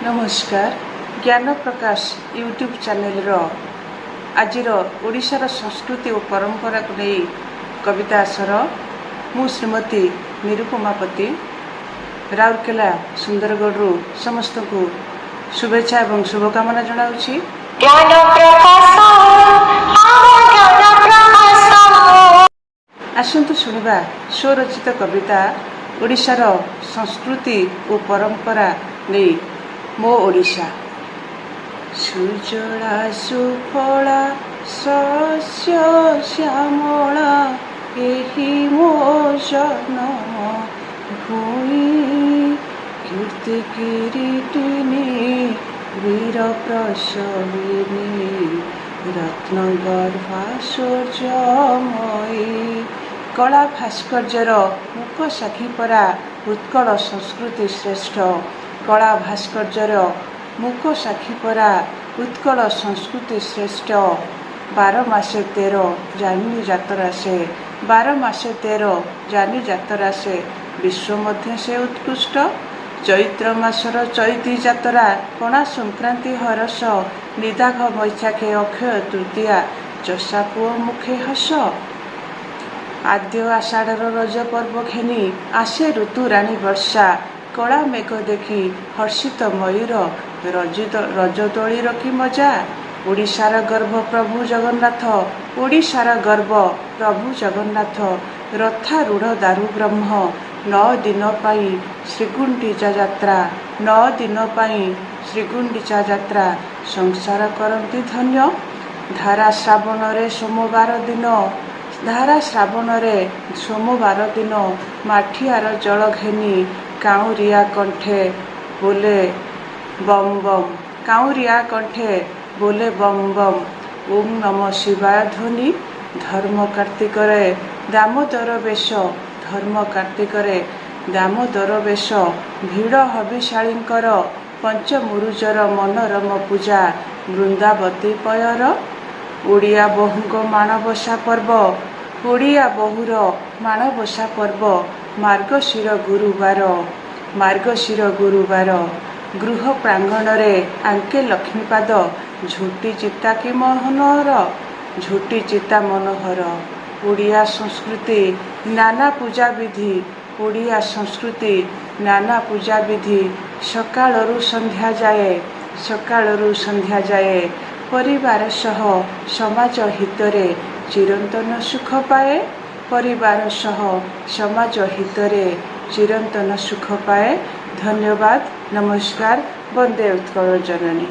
नमस्कार। ज्ञान प्रकाश YouTube channel आज ओडिशार संस्कृति और परंपरा को नहीं कविता आसर मु श्रीमती निरुपमापति राउरकेला सुंदरगढ़ समस्त को शुभेच्छा और शुभकामना जनाऊँगी। आसतु शुणा स्वरचित कविता ओडिशार संस्कृति और परंपरा नहीं मो ओडिशा। सुजला सुफला शस्य श्यामला एही मो जन्म भूमि कीर्ति किरीटिनी वीर प्रसविनी रत्न गर्भाशोर्यमयी कला भास्कर्यर मुख साखी परा उत्कल संस्कृति श्रेष्ठ कला भास्कर्यर मुख साखी परा उत्कल संस्कृति श्रेष्ठ 12 मासे 13 जानी जातरा से 12 मासे 13 जानी जातरा से विश्व मध्य से उत्कृष्ट चैत्र मासर चैती जातरा पणा संक्रांति हरस निदाघ मैछाखे अक्षय तृतीया चषा पुओ मुखे हस आद्य आषाढ़ रज पर्व घेनी आसे ऋतु राणी वर्षा कला मेघ देखी हर्षित मयूर रजदोली रखी मजा ओडिशार गर्भ प्रभु जगन्नाथ ओडिशार गर्भ प्रभु जगन्नाथ रथारूढ़ दारु ब्रह्म 9 दिन पाई श्रीगुंडीचा यात्रा 9 दिन पाई श्रीगुंडीचा यात्रा संसार करती धन्य धारा श्रावण रे सोमवार दिन धारा श्रावण रे सोमवार दिन माठियार जल घेनी काउरिया कंठे बोले बम बम काउरिया कंठे बोले बम बम ओम नमः शिवाय ध्वनि धर्म कार्तिक रे दामोदर वेश धर्म कार्तिक रे दामोदर वेश भिड़ हबिशाळींकर पंचमुरुजर मनोरम पूजा वृंदावती पयर ओडिया बहुंग माणबसा पर्व ओडिया बहुर माणबसा पर्व मार्गशीर गुरुवार गृह प्रांगण रे आंके लक्ष्मीपाद झोटी चिता की मनोहर झोटी चिता मनोहर ओडिया संस्कृति नाना पूजा विधि ओडिया संस्कृति नाना पूजा विधि सकाळरू संध्या जाए परिवार सह समाज हितरे चिरंतन सुख पाए परिवार सह समाज हितरे चिरंतन सुख पाए। धन्यवाद। नमस्कार। वंदे उत्कल जननी।